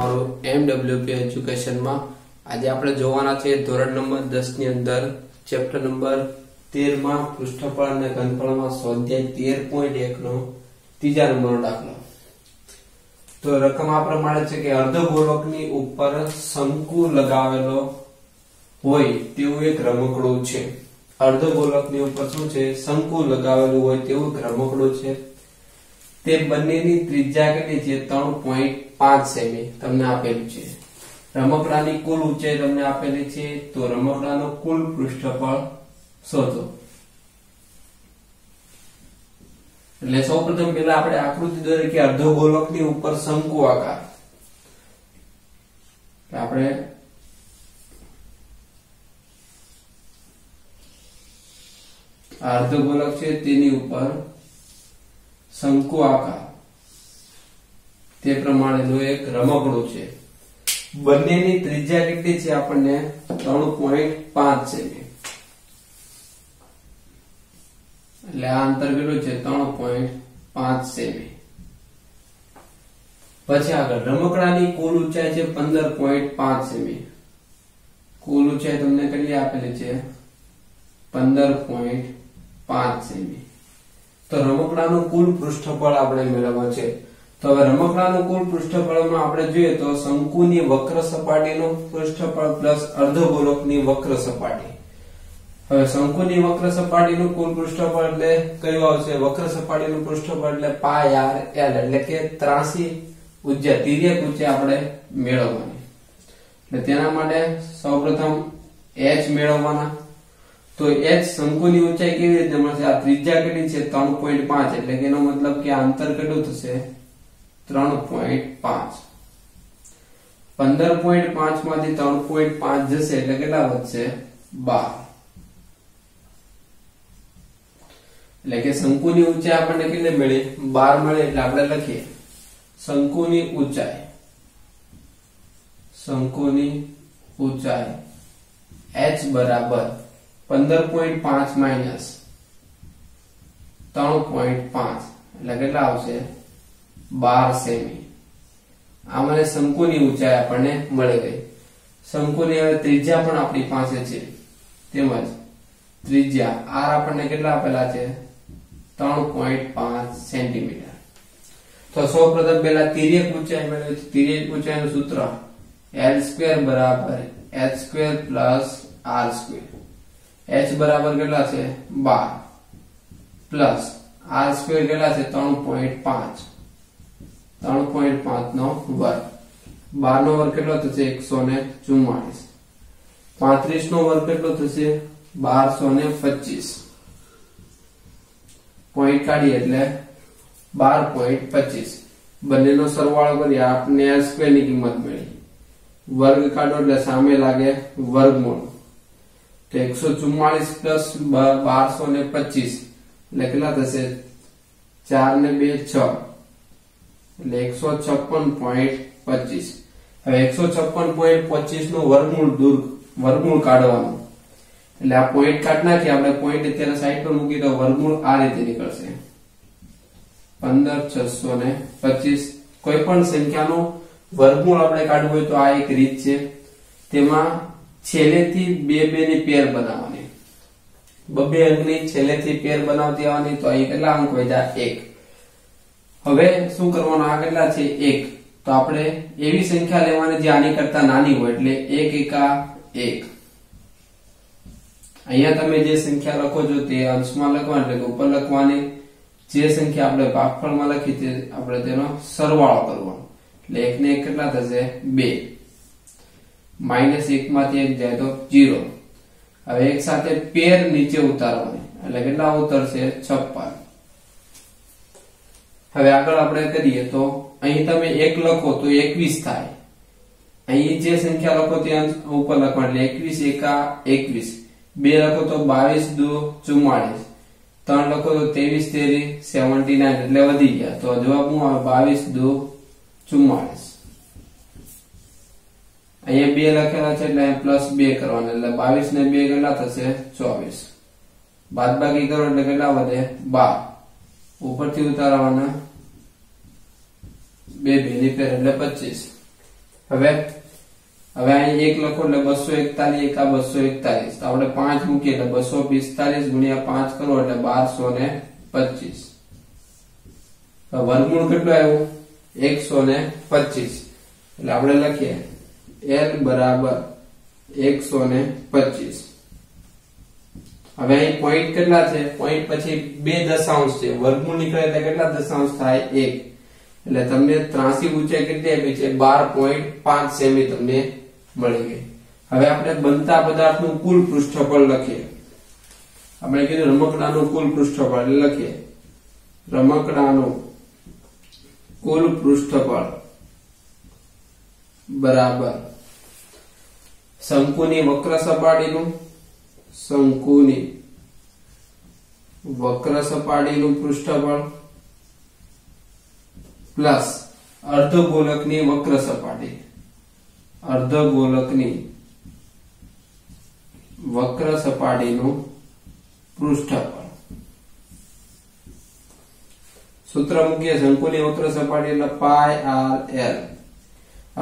તમારું MWP education માં આજે આપણે જોવાના છે ધોરણ નંબર 10 ની અંદર ચેપ્ટર નંબર 13 માં પૃષ્ઠફળ અને ઘનફળમાં સ્વાધ્યાય 13.1 નો ત્રીજા નંબરનો દાખલો। તો રકમ આ પ્રમાણે છે કે અર્ધગોળકની ઉપર શંકુ લગાવેલો હોય તેવું એક રમકડું છે। અર્ધગોળકની ઉપર શું છે? શંકુ લગાવેલું હોય તેવું એક રમકડું છે। તે બંનેની ત્રિજ્યા કેટલી છે? 3.5 સેમી તમને આપેલું છે। રમકડાની કુલ ઊંચાઈ તમને આપેલી છે, તો રમકડાનું કુલ પૃષ્ઠફળ શોધો। એટલે સૌપ્રથમ પહેલા આપણે આકૃતિ દોરીએ કે અર્ધગોળકની ઉપર શંકુ આકાર। આપણે અર્ધગોળક છે તેની ઉપર શંકુ આકાર તે પ્રમાણેનું એક રમકડું છે। બંનેની ત્રિજ્યા કેટલી છે? આપણને 3.5 સેમી। એટલે આ અંતર કેટલું છે? 3.5 સેમી। પછી આગળ રમકડાની કુલ ઊંચાઈ છે 15.5 સેમી। કુલ ઊંચાઈ તમને કેટલી આપેલી છે? 15.5 સેમી। તો રમકડાનું કુલ પૃષ્ઠફળ આપણે મેળવવા છે। તો હવે રમકડાનું કુલ પૃષ્ઠફળમાં આપણે જોઈએ તો શંકુની વક્ર સપાટીનું પૃષ્ઠફળ પ્લસ અર્ધગોળકની વક્ર સપાટી। હવે શંકુની વક્ર સપાટીનું કુલ પૃષ્ઠફળ એટલે કયું આવશે? વક્ર સપાટીનું પૃષ્ઠફળ એટલે પાઈ r l એટલે કે 83 ઉજ્જા તિર્યક ઊંચાઈ આપણે મેળવવાની। એટલે તેના માટે સૌપ્રથમ h મેળવવાના। તો h શંકુની ઊંચાઈ કેવી રીતે મળશે? આ ત્રિજ્યા કેટલી છે? 3.5 એટલે કે એનો મતલબ કે આ અંતર કેટલું થશે? 3.5। 15.5 માંથી 3.5 જશે એટલે કેટલા વધશે? 12। એટલે કે શંકુની ઊંચાઈ આપણને કેટલી મળી? 12 મળી। એટલે આપણે લખીએ શંકુની ઊંચાઈ h બરાબર 15.5 માઈનસ 3.5 એટલે કેટલા આવશે? 12 સેમી। આ મને શંકુની ઊંચાઈ આપણને મળી ગઈ। શંકુની હવે ત્રિજ્યા પણ આપણી પાસે છે, તેમજ ત્રિજ્યા r આપણને કેટલા આપેલા છે? 3.5 સેન્ટીમીટર। તો સૌપ્રથમ પહેલા તિર્યક ઊંચાઈ મેળવીએ તો તિર્યક ઊંચાઈનું સૂત્ર l² બરાબર h² પ્લસ r²। h બરાબર કેટલા છે? 12 પ્લસ r² કેટલા છે? 3.5 નો વર્ગ। 12 નો વર્ગ કેટલો થશે? 144। 35 નો વર્ગ કેટલો થશે? 1225। પોઈન્ટ કાઢીએ એટલે 12.25। બંનેનો સરવાળો કરીએ આપણે r² ની કિંમત મળી। વર્ગ કાઢો એટલે સામે લાગે વર્ગમૂળ। તો 144 પ્લસ 1225 એટલે કેટલા થશે? 4 ને 2 6 એટલે 156.25। હવે 156.25 નું વર્ગમૂળ કાઢવાનું। એટલે આ પોઈન્ટ કાઢ નાખી આપણે। પોઈન્ટ અત્યારે સાઈડ પર મૂકી તો વર્ગમૂળ આ રીતે નીકળશે 15625। કોઈ પણ સંખ્યાનું વર્ગમૂળ આપણે કાઢવું હોય તો આ એક રીત છે। તેમાં છેલ્લેથી બે ની પેર બનાવવાની। બબે અંકની છેલ્લેથી પેર બનાવતી આવવાની। તો અહીં કેટલા અંક વધ્યા? 1। હવે શું કરવાનું? આ કેટલા છે? 1। તો આપણે એવી સંખ્યા લેવાની જે આની કરતા નાની હોય। એટલે 1 એકા 1। અહીંયા તમે જે સંખ્યા લખો છો તે અંશમાં લખવાની, એટલે ઉપર લખવાની। જે સંખ્યા આપણે ભાગફળમાં લખી તે આપણે તેનો સરવાળો કરવાનો। એટલે 1 ને 1 કેટલા થશે? 2। -1 માંથી 1 જાય તો 0। હવે એક સાથે પેર નીચે ઉતારવાની એટલે કેટલા ઉતરશે? 56। હવે આગળ આપણે કરીએ તો અહીં તમે 1 લખો તો 21 થાય। અહીં જે સંખ્યા લખો તે ઉપર લખવાની એટલે 21 એકા 21। 2 લખો તો 22 દુ 44। 3 લખો તો 23 તેરી 79 એટલે વધી ગયા। તો જવાબ શું આવે? 22 દુ 44। અહીંયા 2 લખેલા છે એટલે પ્લસ 2 કરવાના એટલે 22 ને 2 કેટલા થશે? 24। બાદબાકી કરો એટલે કેટલા વધે? 12। ઉપરથી ઉતારવાના 2 2 ની પેર એટલે 25। હવે અહીં 1 લખો એટલે 241 એકા 241 તો આપણે 5 મૂકીએ એટલે 245 ગુણ્યા 5 કરો એટલે 1225 વર્ગમૂળ કેટલો આવ્યો 125 એટલે આપણે લખીએ L બરાબર 125 હવે અહીં પોઈન્ટ કેટલા છે પોઈન્ટ પછી બે દશાંશ છે વર્ગમૂળ નીકળે એટલે કેટલા દશાંશ થાય 1 એટલે તમને ત્રાસી ઊંચાઈ કેટલી આપી છે 12.5 સેમી તમને મળી ગઈ હવે આપણે બનતા પદાર્થનું કુલ પૃષ્ઠફળ લખીએ આપણે કીધું રમકડાનું કુલ પૃષ્ઠફળ લખીએ રમકડાનું કુલ પૃષ્ઠફળ બરાબર શંકુની વક્ર સપાટીનું પૃષ્ઠફળ પ્લસ અર્ધગોલકની વક્ર સપાટીનું પૃષ્ઠફળ સૂત્ર મૂકીએ શંકુની વક્ર સપાટી એટલે પાઈ r l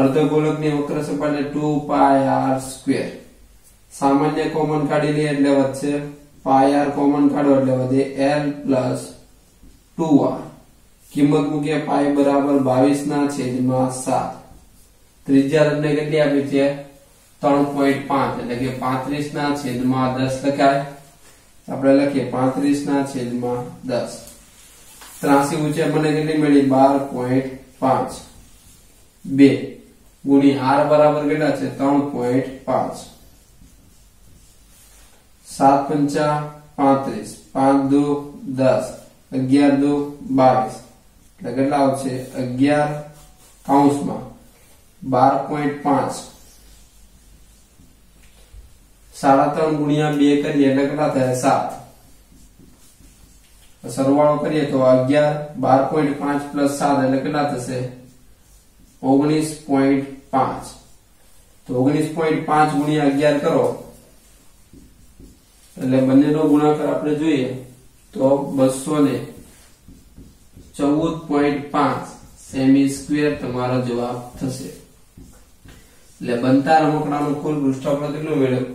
અર્ધગોલકની વક્ર સપાટી 2πr². સામાન્ય કોમન કાઢી લઈએ એટલે વધશે પાઈ r કોમન કાઢો એટલે વધે l + 2r. કિંમત મૂકીએ પાઈ બરાબર 22/7. ત્રિજ્યા તમને કેટલી આપી છે 3.5 એટલે કે 35/10 લખાય. આપણે લખીએ 35/10. ત્રાસી ઊંચાઈ મને કેટલી મળી 12.5 2 ગુણ્યા r બરાબર કેટલા છે 3.5 7 × 5 = 35 5 × 2 = 10 11 × 2 = 22 એટલે કેટલા આવશે 11 કૌંસમાં 12.5 3.5 ગુણ્યા 2 કરીએ એટલે કેટલા થાય 7. સરવાળો કરીએ તો 11 12.5 + 7 એટલે કેટલા થશે 19.5. તો 19.5 ગુણ્યા 11 કરો એટલે બંનેનો ગુણાકાર આપણે જોઈએ તો 214.5 સેમી સ્ક્વેર તમારો જવાબ થશે. એટલે બનતા રમકડાનું કુલ પૃષ્ઠફળ કેટલું મળ્યું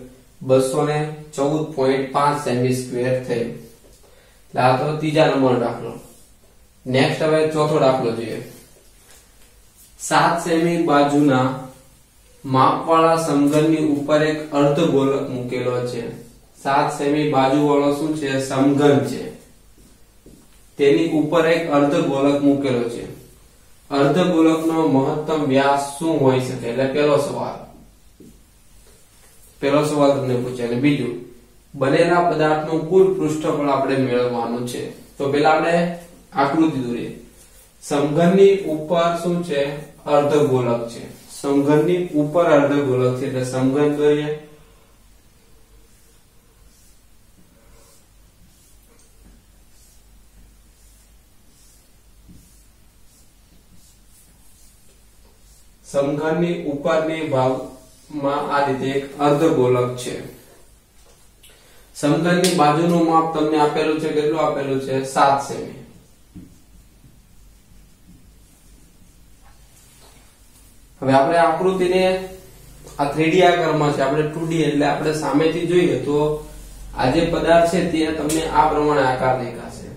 214.5 સેમી સ્ક્વેર થયું. એટલે આ તો ત્રીજા નંબરનો દાખલો. નેક્સ્ટ હવે ચોથો દાખલો જોઈએ. 7 સેમી બાજુના માપવાળા સમઘનની ઉપર એક અર્ધગોલક મૂકેલો છે. 7 સેમી બાજુ વાળો શું છે સમઘન છે. તેની ઉપર એક અર્ધગોલક મૂકેલો છે. અર્ધગોલકનો મહત્તમ વ્યાસ શું હોઈ શકે એટલે પહેલો સવાલ તમને પૂછે. અને બીજું બનેલા પદાર્થનું કુલ પૃષ્ઠફળ આપણે મેળવવાનું છે. તો પહેલા આપણે આકૃતિ દોરીએ. સમઘનની ઉપર શું છે અર્ધગોલક છે. સમઘનની ઉપર અર્ધગોલક છે એટલે સમઘન દોરીએ. સમઘનની ઉપરની ભાગમાં આ રીતે એક અર્ધગોલક છે. સમઘનની બાજુનું માપ તમને આપેલું છે. કેટલું આપેલું છે 7 સેમી. હવે આપણે આકૃતિને આ 3D આકારમાં છે. આપણે 2D એટલે આપણે સામેથી જોઈએ તો આ જે પદાર્થ છે તે તમને આ પ્રમાણે આકાર દેખાશે.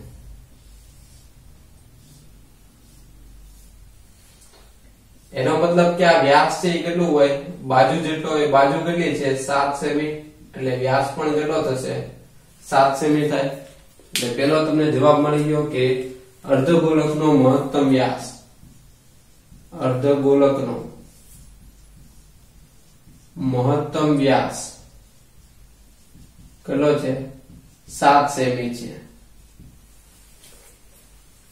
એનો મતલબ કે આ વ્યાસ છે એ કેટલું હોય બાજુ જેટલો હોય. બાજુ કેટલી છે 7 સેમી એટલે વ્યાસ પણ કેટલો થશે 7 સેમી થાય. એટલે પહેલો તમને જવાબ મળી ગયો કે અર્ધગોલકનો મહત્તમ વ્યાસ કેટલો છે 7 સેમી છે.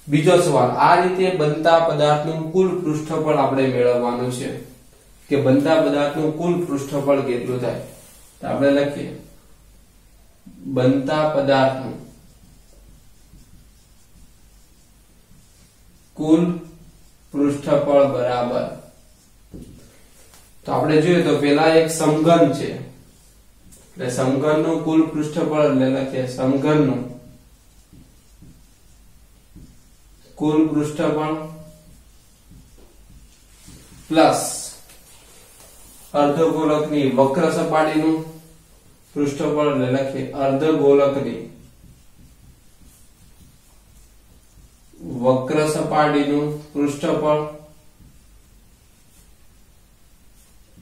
બીજો સવાલ આ રીતે બનતા પદાર્થનું કુલ પૃષ્ઠફળ આપણે મેળવવાનું છે કે બનતા પદાર્થનું કુલ પૃષ્ઠફળ કેટલું થાય. તો આપણે લખીએ બનતા પદાર્થનું કુલ પૃષ્ઠફળ બરાબર. તો આપણે જોઈએ તો પેલા એક સમઘન છે એટલે સમઘનનું કુલ પૃષ્ઠફળ એટલે લખીએ સમઘનનું કુલ પૃષ્ઠફળ પ્લસ અર્ધગોલકની વક્ર સપાટીનું પૃષ્ઠફળ એટલે લખીએ અર્ધગોલકની વક્ર સપાટીનું પૃષ્ઠફળ,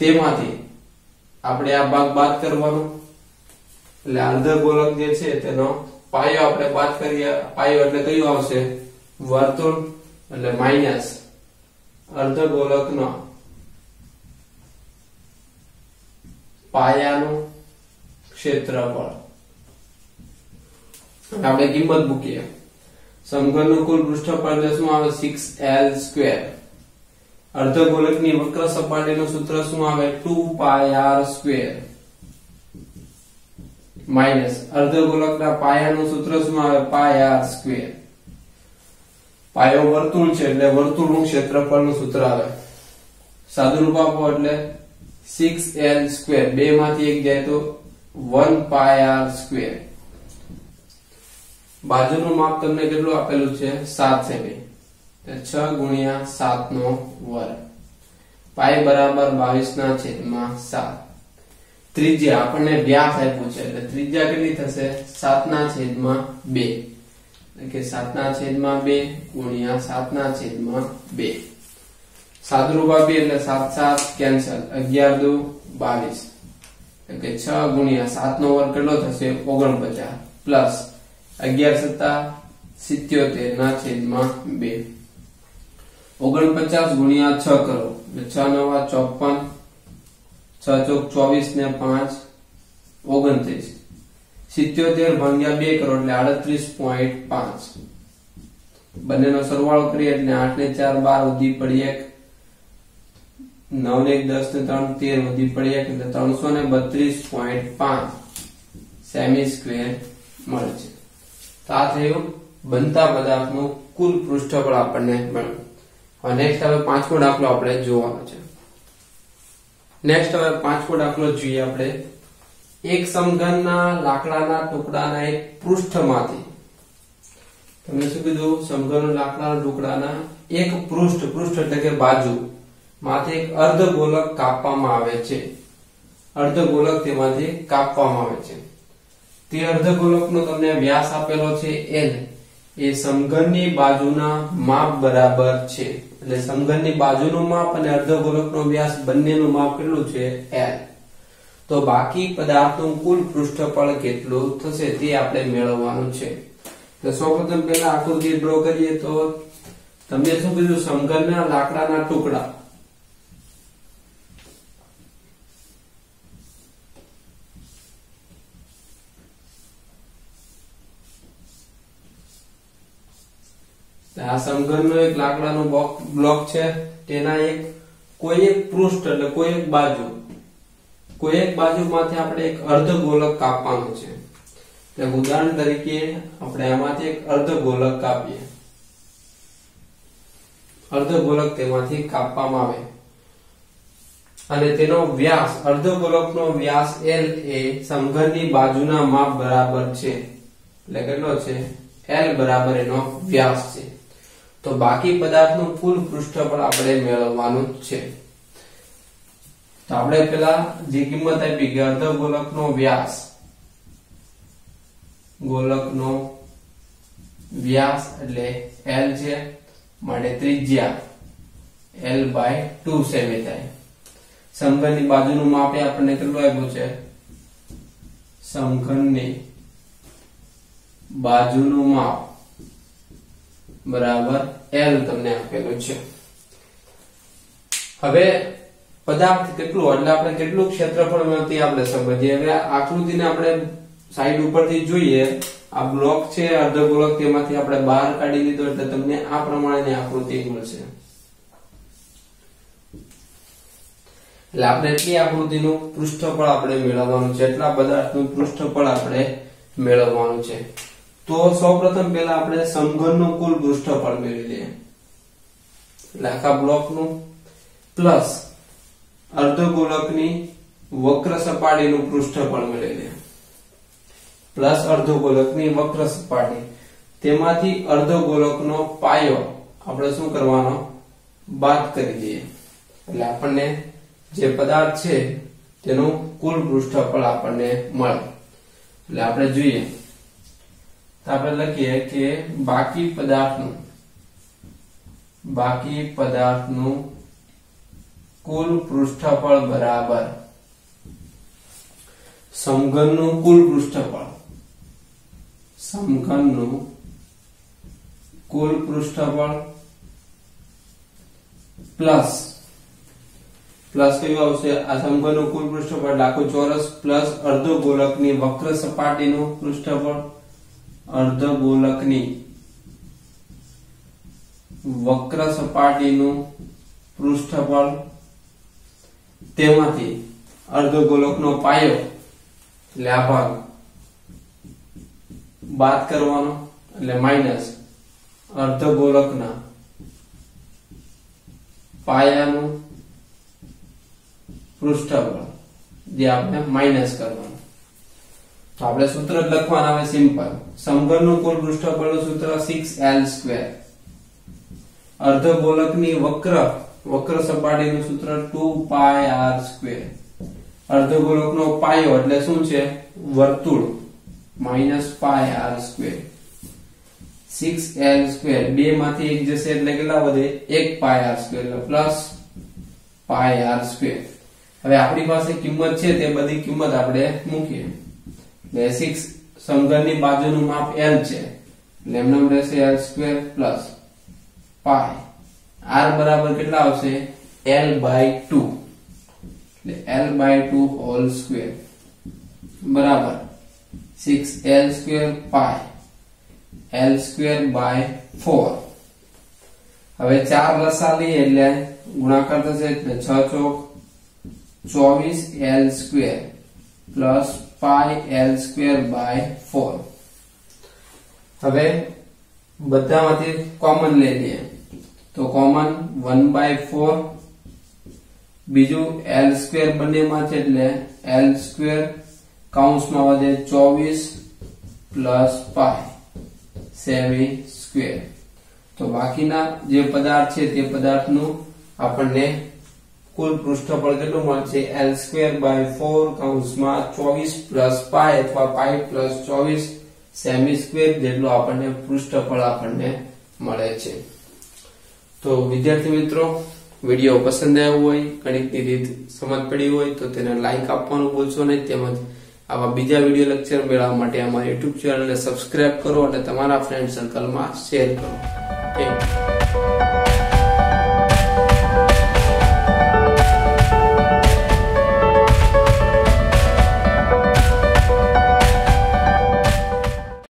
તેમાંથી આપણે આ ભાગ બાદ કરવાનો એટલે અર્ધગોલક જે છે તેનો પાયો આપણે બાદ કરીએ. પાયો એટલે કયું આવશે? વર્તુળ એટલે માઈનસ અર્ધગોલકનો પાયાનું ક્ષેત્રફળ. આપણે કિંમત મૂકીએ. સમઘનનું કુલ પૃષ્ઠફળ એટલે શું આવે? 6l². અર્ધગોલકની વક્ર સપાટીનું સૂત્ર શું આવે? 2πr² માઈનસ અર્ધગોલકના પાયાનું સૂત્ર શું આવે? πr². પાયો વર્તુળ છે એટલે વર્તુળનું ક્ષેત્રફળનું સૂત્ર આવે. સાદુરૂપ આપો એટલે 6l². બે માંથી એક જાય તો 1πr². બાજુનું માપ તમને કેટલું આપેલું છે? 7 સેમી. 6 ગુણ્યા 7 નો વર્ગ. પાઈ બરાબર 22/7. ત્રિજ્યા આપણને વ્યાસ આપ્યું છે એટલે ત્રિજ્યા કેટલી થશે? 7/2. એટલે કે 7/2 ગુણ્યા 7/2. સાદુરૂપ આપીએ એટલે 7 7 કેન્સલ. 11 દુ 22. એટલે કે 6 ગુણ્યા 7 નો વર્ગ કેટલો થશે? 49 પ્લસ 11 7 77/2. 49 ગુણ્યા 6 કરો એટલે 6 9 54, 6 ચોક 24 ને 5 29. 77 ભાગ્યા 2 કરો એટલે 38.5. બંનેનો સરવાળો કરીએ એટલે 8 ને 4 12 વધી પડી 1, 9 ને 1 10 ને 3 13 વધી પડી 1 એટલે 332.5 સેમી સ્ક્વેર મળે છે. તો આ થયું બનતા પદાર્થનું કુલ પૃષ્ઠફળ આપણને મળ્યું. હવે નેક્સ્ટ હવે પાંચમો દાખલો આપણે જોવાનો છે. નેક્સ્ટ હવે પાંચમો દાખલો જોઈએ આપણે. એક સમઘનના લાકડાના ટુકડાના એક પૃષ્ઠમાંથી, તમે શું કીધું? સમઘનના લાકડાના ટુકડાના એક પૃષ્ઠ એટલે કે બાજુ માંથી એક અર્ધગોલક કાપવામાં આવે છે. અર્ધગોલક તેમાંથી કાપવામાં આવે છે. તે અર્ધગોલકનો તમને વ્યાસ આપેલો છે l. એ સમઘનની બાજુના માપ બરાબર છે. એટલે સમઘનની બાજુનું માપ અને અર્ધગોલકનો વ્યાસ બંનેનું માપ કેટલું છે? l. તો બાકી પદાર્થનું કુલ પૃષ્ઠફળ કેટલું થશે તે આપણે મેળવવાનું છે. તો સૌપ્રથમ પહેલા આકૃતિ ડ્રો કરીએ. તો તમને શું કીધું? સમઘનના લાકડાના ટુકડા. આ સમઘનનો એક લાકડાનો બ્લોક છે. તેના કોઈ એક પૃષ્ઠ એટલે કોઈ એક બાજુમાંથી આપણે એક અર્ધગોલક કાપવાનું છે. એટલે ઉદાહરણ તરીકે આપણે આમાંથી એક અર્ધગોલક કાપીએ. અર્ધગોલક તેમાંથી કાપવામાં આવે અને તેનો વ્યાસ, અર્ધગોલકનો વ્યાસ l એ સમઘનની બાજુના માપ બરાબર છે. એટલે કેટલો છે? l બરાબર એનો વ્યાસ છે. તો બાકી પદાર્થનું કુલ પૃષ્ઠફળ આપણે મેળવવાનું છે. તો આપણે પેલા જે કિંમત આપી કે અર્ધગોલકનો વ્યાસ, ગોલકનો વ્યાસ એટલે l છે, માટે ત્રિજ્યા l/2 સેમી થાય. સમઘનની બાજુનું માપ આપણને કેટલું આપ્યું છે? સમઘનની બાજુનું માપ બરાબર l તમને આપેલું છે. હવે પદાર્થ કેટલું એટલે આપણે કેટલું ક્ષેત્રફળ મળતી આપણે સમજીએ. હવે આકૃતિને આપણે સાઈડ ઉપરથી જોઈએ. આ બ્લોક છે અર્ધગોલક, તેમાંથી આપણે બહાર કાઢી લીધો એટલે તમને આ પ્રમાણેની આકૃતિ મળશે. એટલે આપણે એટલી આકૃતિનું પૃષ્ઠફળ આપણે મેળવવાનું છે. એટલા પદાર્થનું પૃષ્ઠફળ આપણે મેળવવાનું છે. તો સૌપ્રથમ પહેલા આપણે સમઘનનું કુલ પૃષ્ઠફળ મેળવી લઈએ. એટલે આખા બ્લોકનું પ્લસ અર્ધગોલકની વક્ર સપાટીનું પૃષ્ઠફળ મેળવી લઈએ. પ્લસ અર્ધગોલકની વક્ર સપાટી, તેમાંથી અર્ધગોલકનો પાયો આપણે શું કરવાનો? બાદ કરી દઈએ. એટલે આપણને જે પદાર્થ છે તેનું કુલ પૃષ્ઠફળ આપણને મળે. એટલે આપણે જોઈએ તો આપણે લખીએ કે બાકી પદાર્થનું કુલ પૃષ્ઠફળ બરાબર સમઘનનું કુલ પૃષ્ઠફળ પ્લસ કયું આવશે? આ સમઘનનું કુલ પૃષ્ઠફળ આખું ચોરસ પ્લસ અર્ધ ગોલકની વક્ર સપાટીનું પૃષ્ઠફળ, તેમાંથી અર્ધ ગોલકનો પાયો એટલે આ ભાગ બાદ કરવાનો એટલે માઈનસ અર્ધ ગોલકના પાયાનું પૃષ્ઠફળ જે આપણે માઈનસ કરવાનું. તો આપણે સૂત્ર લખવાના આવે સિમ્પલ. સમઘનનું કુલ પૃષ્ઠફળનું સૂત્ર 6l². અર્ધ ગોલકની વક્ર સપાટીનું સૂત્ર 2πr². અર્ધ ગોલકનો પાયો એટલે શું છે? વર્તુળ -πr². 6l². બે માંથી એક જશે એટલે કેટલા વધે? 1πr² એટલે પ્લસ πr². હવે આપણી પાસે કિંમત છે તે બધી કિંમત આપણે મૂકીએ. એટલે 6 સમઘનની બાજુનું માપ l છે એટલે એમનું રહેશે l² પ્લસ પાઈ. r બરાબર કેટલા આવશે? l/2 એટલે l/2 હોલ સ્ક્વેર બરાબર 6l² પાઈ l²/4. હવે 4 લસા લઈએ એટલે ગુણાકાર થશે એટલે 6 ચોક 24l² પ્લસ પાઈ l²/4. હવે બધામાંથી કોમન લઈ લઈએ તો કોમન 1/4, બીજું l² બંનેમાં છે એટલે l² કૌંસમાં વધે 24 પ્લસ પાઈ સેમી². તો બાકીના જે પદાર્થ છે તે પદાર્થનું આપણને કુલ પૃષ્ઠફળ કેટલું મળશે? l²/4 કૌંસમાં 24 પ્લસ પાઈ અથવા પાઈ પ્લસ 24 સેમી² જેટલું આપણને પૃષ્ઠફળ આપણને મળે છે. તો વિદ્યાર્થી મિત્રો, વિડીયો પસંદ આવ્યો હોય, ગણિતની રીત સમજ પડી હોય તો તેને લાઈક આપવાનું ભૂલશો નહીં. તેમજ આવા બીજા વિડીયો લેક્ચર મેળવવા માટે અમારી YouTube ચેનલને સબસ્ક્રાઇબ કરો અને તમારા ફ્રેન્ડ સર્કલમાં શેર કરો. Thank you.